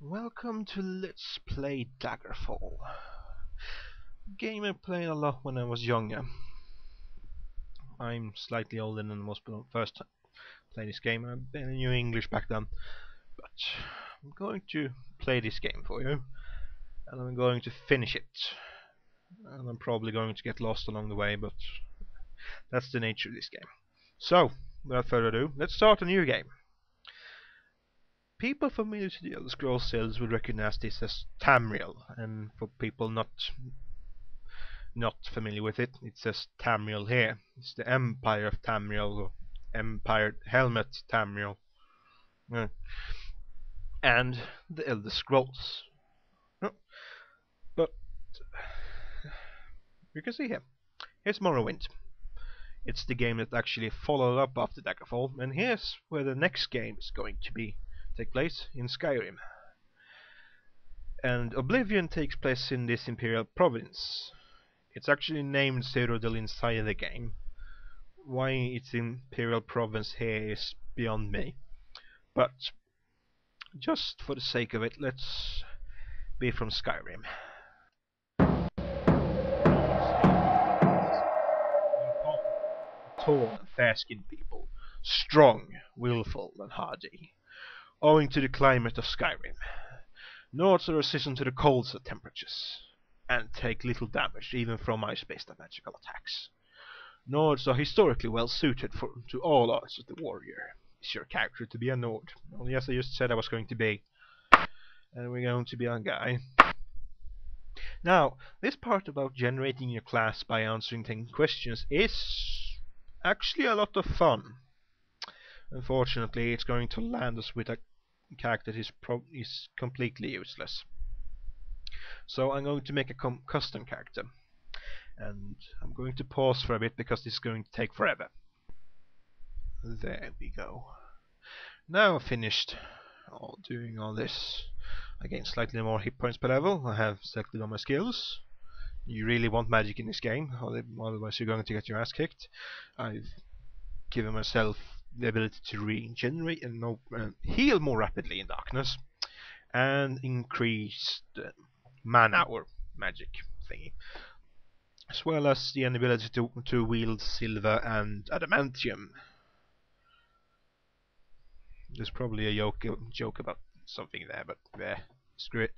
Welcome to Let's Play Daggerfall. Game I played a lot when I was younger. I'm slightly older than most people first time play this game. I barely knew English back then, but I'm going to play this game for you, and I'm going to finish it. And I'm probably going to get lost along the way, but that's the nature of this game. So, without further ado, let's start a new game. People familiar to the Elder Scrolls series would recognize this as Tamriel, and for people not familiar with it, it says Tamriel here. It's the Empire of Tamriel, or Empire Helmet Tamriel, and the Elder Scrolls. But you can see here, here's Morrowind. It's the game that actually followed up after Daggerfall, and here's where the next game is going to take place, in Skyrim. And Oblivion takes place in this Imperial province. It's actually named Cyrodiil inside the game. Why it's Imperial province here is beyond me. But just for the sake of it, let's be from Skyrim. Tall and fair-skinned people, strong, willful and hardy, owing to the climate of Skyrim. Nords are resistant to the coldest of temperatures, and take little damage even from ice-based magical attacks. Nords are historically well suited to all arts of the warrior. Is your character to be a Nord? Well, yes, I just said I was going to be. And we're going to be a guy. Now, this part about generating your class by answering 10 questions is actually a lot of fun. Unfortunately, it's going to land us with a character that is completely useless. So I'm going to make a custom character. And I'm going to pause for a bit because this is going to take forever. There we go. Now I've finished doing all this. I gain slightly more hit points per level. I have selected all my skills. You really want magic in this game, otherwise you're going to get your ass kicked. I've given myself the ability to regenerate and heal more rapidly in darkness, and increase the man-hour magic thingy, as well as the ability to wield silver and adamantium. There's probably a joke about something there, but screw it.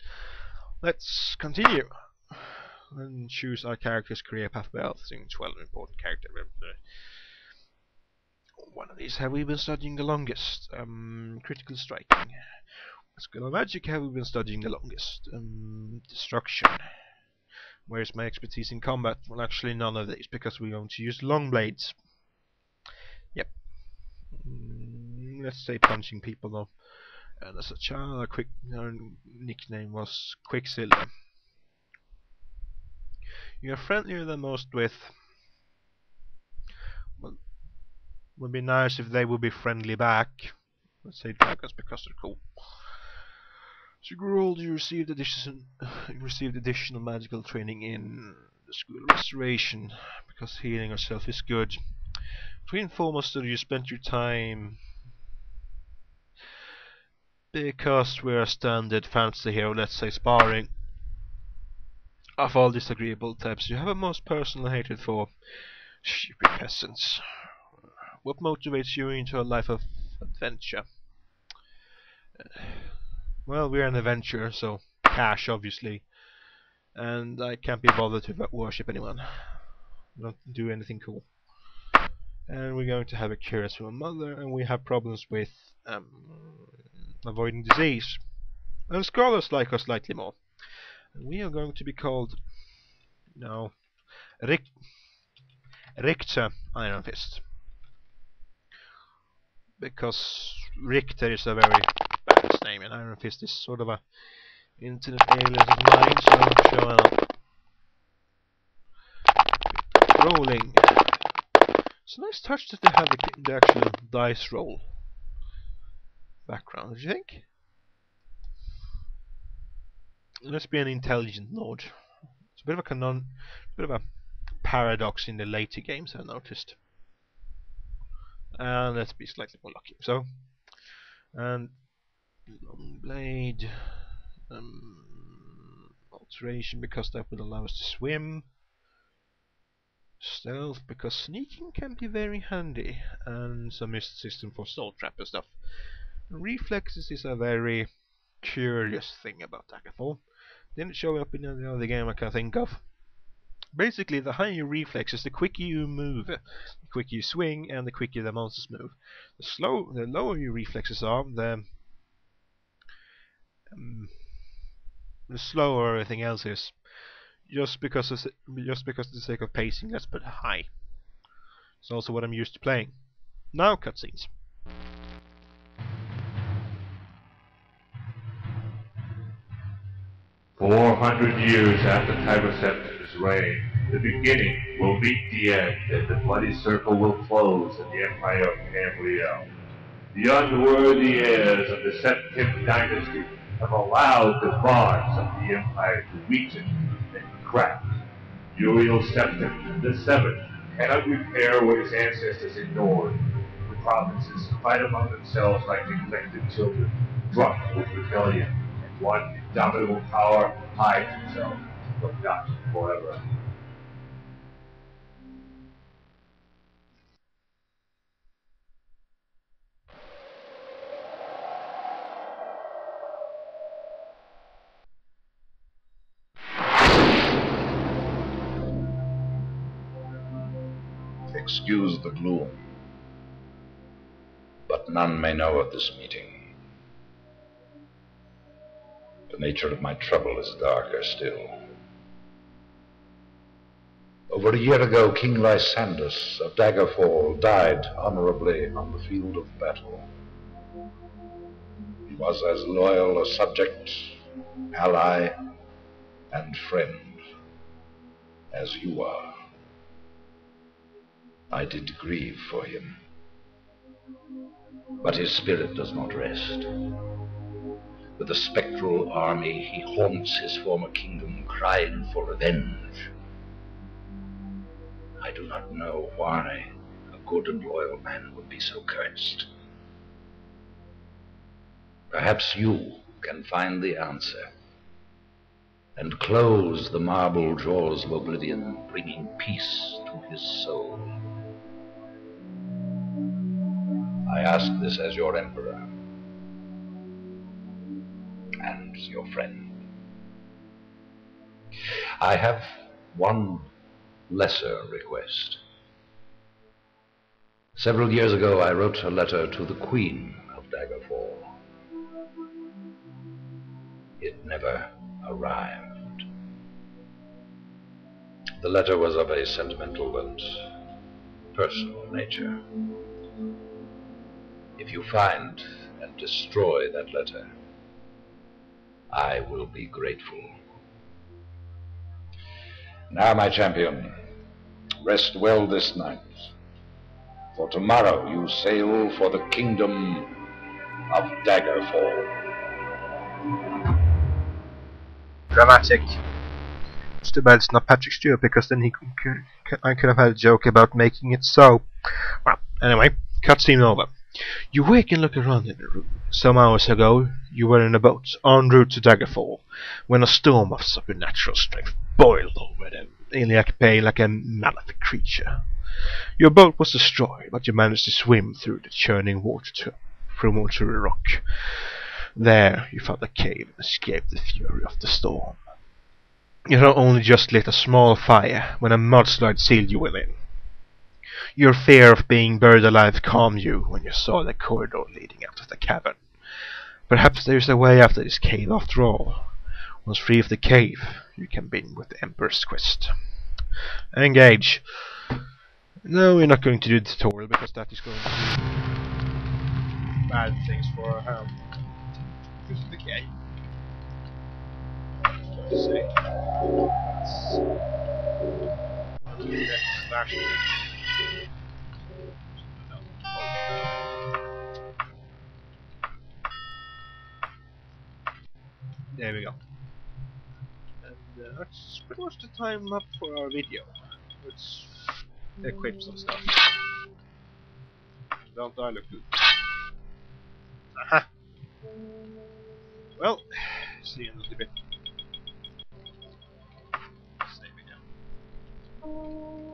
Let's continue and choose our character's career path by altering 12 important character. One of these have we been studying the longest? Critical striking. Skill of magic have we been studying the longest? Destruction. Where's my expertise in combat? Well, actually none of these, because we're going to use long blades. Yep. Let's say punching people though. And as a child, our nickname was Quicksilver. You're friendlier than most with... Well, would be nice if they would be friendly back. Let's say dragons because they're cool. As you grew older, you received additional magical training in the School of Restoration, because healing yourself is good. Between formal study, you spent your time... Because we're a standard fantasy hero, let's say sparring. Of all disagreeable types, you have a most personal hatred for stupid peasants. What motivates you into a life of adventure? Well, we're an adventurer, so cash, obviously. And I can't be bothered to worship anyone. Don't do anything cool. And we're going to have a curious from a mother, and we have problems with avoiding disease. And scholars like us slightly more. And we are going to be called... No. Richter Iron Fist. Because Richter is a very badass name, and Iron Fist is sort of a internet alias of mine, so show up. Rolling. It's a nice touch that they have the actual dice roll background, do you think? Let's be an intelligent lord. It's a bit of a paradox in the later games, I've noticed. And let's be slightly more lucky. So, and long blade. Alteration because that would allow us to swim. Stealth because sneaking can be very handy, and some mist system for soul trap and stuff. Reflexes is a very curious thing about Daggerfall. Didn't show up in any other game I can think of. Basically, the higher your reflexes, the quicker you move, the quicker you swing, and the quicker the monsters move. The lower your reflexes are, um, the slower everything else is. Just because of the sake of pacing, let's put high. It's also what I'm used to playing. Now cutscenes. 400 years after Tiber Septim's reign, the beginning will meet the end, and the bloody circle will close in the empire of Tamriel. The unworthy heirs of the Septim dynasty have allowed the bonds of the empire to weaken and crack. Uriel Septim, the Seventh, cannot repair what his ancestors ignored. The provinces fight among themselves like neglected children, drunk with rebellion, and one indomitable power hides himself, but not forever. Excuse the gloom, but none may know of this meeting. The nature of my trouble is darker still. Over a year ago, King Lysandus of Daggerfall died honorably on the field of battle. He was as loyal a subject, ally, and friend as you are. I did grieve for him, but his spirit does not rest. With a spectral army, he haunts his former kingdom, crying for revenge. I do not know why a good and loyal man would be so cursed. Perhaps you can find the answer and close the marble jaws of oblivion, bringing peace to his soul. I ask this as your emperor and your friend. I have one lesser request. Several years ago, I wrote a letter to the Queen of Daggerfall. It never arrived. The letter was of a sentimental and personal nature. If you find and destroy that letter, I will be grateful. Now, my champion, rest well this night, for tomorrow you sail for the kingdom of Daggerfall. Dramatic. It's too bad it's not Patrick Stewart, because then I could have had a joke about making it so. Well, anyway, cutscene over. You wake and look around in the room. Some hours ago, you were in a boat, en route to Daggerfall, when a storm of supernatural strength boiled over the Iliac Bay like a malefic creature. Your boat was destroyed, but you managed to swim through the churning water to a rock. There, you found a cave and escaped the fury of the storm. You had only just lit a small fire when a mudslide sealed you within. Your fear of being buried alive calmed you when you saw the corridor leading out of the cavern. Perhaps there's a way out of this cave after all. Once free of the cave, you can begin with the Emperor's quest. Engage. No, we're not going to do the tutorial because that is going to do bad things for the cave. Let's see. Let's there we go. And that's pretty much the time up for our video. Let's equip some stuff. Don't I look good? Aha! Well, see in a little bit. Save again.